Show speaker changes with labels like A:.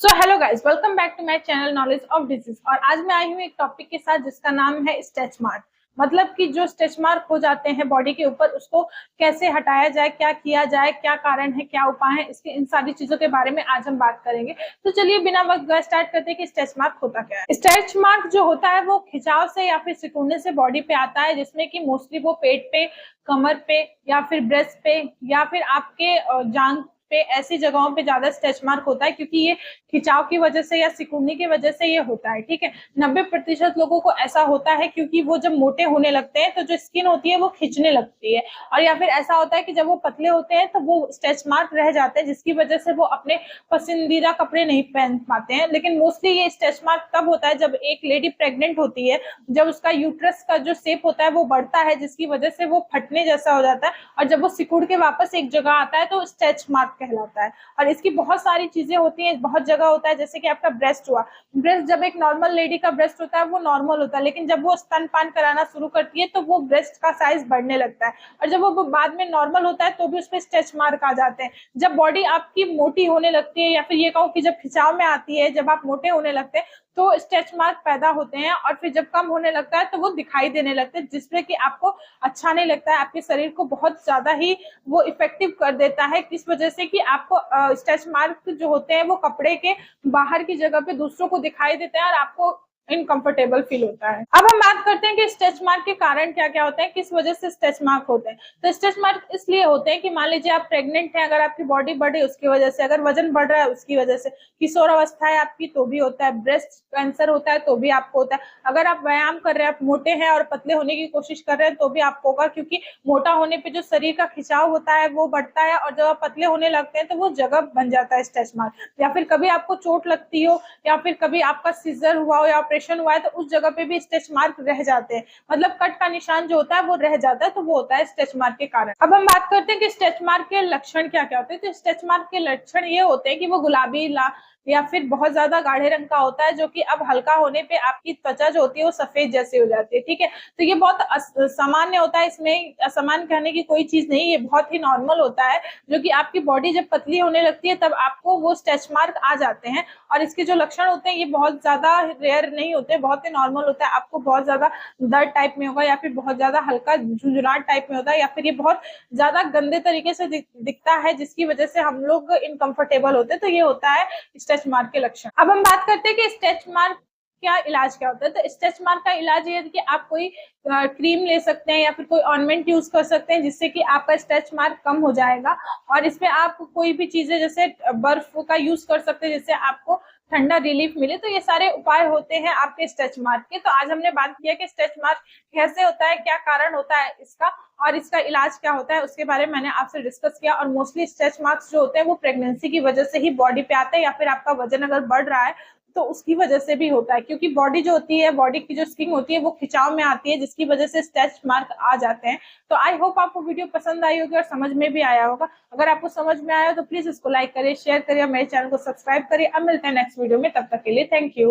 A: So hello guys, welcome back to my channel knowledge of disease. और आज मैं आई हूँ एक टॉपिक के साथ जिसका नाम है स्ट्रेच मार्क। मतलब कि जो स्ट्रेच मार्क हो जाते हैं बॉडी के ऊपर, उसको कैसे हटाया जाए, क्या किया जाए, क्या कारण है, क्या उपाय है, इसके इन सारी चीजों के बारे में आज हम बात करेंगे। तो चलिए बिना वक्त गए स्टार्ट करते हैं कि स्ट्रेच मार्क होता क्या है। स्ट्रेच मार्क जो होता है वो खिंचाव से या फिर सिकुड़ने से बॉडी पे आता है, जिसमें कि मोस्टली वो पेट पे, कमर पे या फिर ब्रेस्ट पे या फिर आपके जांघ पे, ऐसी जगहों पे ज्यादा स्ट्रेच मार्क होता है, क्योंकि ये खिंचाव की वजह से या सिकुड़ने की वजह से ये होता है। ठीक है, 90% लोगों को ऐसा होता है क्योंकि वो जब मोटे होने लगते हैं तो जो स्किन होती है वो खिंचने लगती है, और या फिर ऐसा होता है कि जब वो पतले होते हैं तो वो स्ट्रेच मार्क रह जाते हैं, जिसकी वजह से वो अपने पसंदीदा कपड़े नहीं पहन पाते हैं। लेकिन मोस्टली ये स्ट्रेच मार्क तब होता है जब एक लेडी प्रेग्नेंट होती है, जब उसका यूट्रस का जो शेप होता है वो बढ़ता है, जिसकी वजह से वो फटने जैसा हो जाता है, और जब वो सिकुड़ के वापस एक जगह आता है तो स्ट्रेच मार्क कहलाता है। और इसकी बहुत सारी चीजें होती हैं, बहुत जगह होता है, जैसे कि आपका ब्रेस्ट हुआ। ब्रेस्ट, जब एक नॉर्मल लेडी का ब्रेस्ट होता है वो नॉर्मल होता है, लेकिन जब वो स्तनपान कराना शुरू करती है तो वो ब्रेस्ट का साइज बढ़ने लगता है, और जब वो बाद में नॉर्मल होता है तो भी उसमें स्ट्रेच मार्क आ जाते हैं। जब बॉडी आपकी मोटी होने लगती है, या फिर ये कहूँ कि जब खिंचाव में आती है, जब आप मोटे होने लगते हैं तो स्ट्रेच मार्क पैदा होते हैं, और फिर जब कम होने लगता है तो वो दिखाई देने लगते हैं, जिसमें कि आपको अच्छा नहीं लगता है, आपके शरीर को बहुत ज्यादा ही वो इफेक्टिव कर देता है। किस वजह से कि आपको स्ट्रेच मार्क जो होते हैं वो कपड़े के बाहर की जगह पे दूसरों को दिखाई देते हैं और आपको इनकंफर्टेबल फील होता है। अब हम बात करते हैं कि स्ट्रेच मार्क के कारण क्या क्या होते हैं, किस वजह से स्ट्रेच मार्क होते हैं। तो स्ट्रेच मार्क इसलिए होते हैं कि मान लीजिए आप प्रेग्नेंट हैं, अगर आपकी बॉडी बढ़े उसकी वजह से, अगर वजन बढ़ रहा है उसकी वजह से, किशोर अवस्था है आपकी तो भी होता है, ब्रेस्ट कैंसर होता है तो भी आपको होता है, अगर आप व्यायाम कर रहे हैं, आप मोटे हैं और पतले होने की कोशिश कर रहे हैं तो भी आपको होगा, क्योंकि मोटा होने पे जो शरीर का खिंचाव होता है वो बढ़ता है, और जब आप पतले होने लगते हैं तो वो जगह बन जाता है स्ट्रेच मार्क। या फिर कभी आपको चोट लगती हो, या फिर कभी आपका सीजर हुआ हो या ऑपरेशन हुआ है तो उस जगह पे भी स्ट्रेच मार्क रह जाते हैं, मतलब कट का निशान जो होता है वो रह जाता है, तो वो होता है स्ट्रेच मार्क के कारण। अब हम बात करते हैं कि स्ट्रेच मार्क के लक्षण क्या क्या होते हैं। तो स्ट्रेच मार्क के लक्षण ये होते हैं कि वो गुलाबी या फिर बहुत ज्यादा गाढ़े रंग का होता है, जो कि अब हल्का होने पे आपकी त्वचा जो होती है वो सफेद जैसी हो जाती है। ठीक है, तो ये बहुत सामान्य होता है, इसमें असामान्य कहने की कोई चीज नहीं, ये बहुत ही नॉर्मल होता है, जो कि आपकी बॉडी जब पतली होने लगती है तब आपको वो स्ट्रेच मार्क आ जाते हैं। और इसके जो लक्षण होते हैं ये बहुत ज्यादा रेयर नहीं होते, बहुत ही नॉर्मल होता है। आपको बहुत ज्यादा दर्द टाइप में होगा, या फिर बहुत ज्यादा हल्का झुंझुनाहट टाइप में होता है, या फिर ये बहुत ज्यादा गंदे तरीके से दिखता है, जिसकी वजह से हम लोग इनकंफर्टेबल होते हैं। तो ये होता है स्ट्रेच मार्क के लक्षण। अब हम बात करते हैं कि स्ट्रेच मार्क क्या इलाज क्या होता है। तो स्ट्रेच मार्क का इलाज ये है कि आप कोई क्रीम ले सकते हैं या फिर कोई ऑइंटमेंट यूज कर सकते हैं, जिससे कि आपका स्ट्रेच मार्क कम हो जाएगा। और इसमें आप कोई भी चीजें जैसे बर्फ का यूज कर सकते हैं, जिससे आपको ठंडा रिलीफ मिले। तो ये सारे उपाय होते हैं आपके स्ट्रेच मार्क के। तो आज हमने बात किया कि स्ट्रेच मार्क कैसे होता है, क्या कारण होता है इसका, और इसका इलाज क्या होता है, उसके बारे में मैंने आपसे डिस्कस किया। और मोस्टली स्ट्रेच मार्क्स जो होते हैं वो प्रेगनेंसी की वजह से ही बॉडी पे आते हैं, या फिर आपका वजन अगर बढ़ रहा है तो उसकी वजह से भी होता है, क्योंकि बॉडी जो होती है, बॉडी की जो स्किन होती है वो खिंचाव में आती है, जिसकी वजह से स्ट्रेच मार्क आ जाते हैं। तो आई होप आपको वीडियो पसंद आई होगी और समझ में भी आया होगा। अगर आपको समझ में आया तो प्लीज इसको लाइक करिए, शेयर करिए, मेरे चैनल को सब्सक्राइब करिए। अब मिलते हैं नेक्स्ट वीडियो में, तब तक के लिए थैंक यू।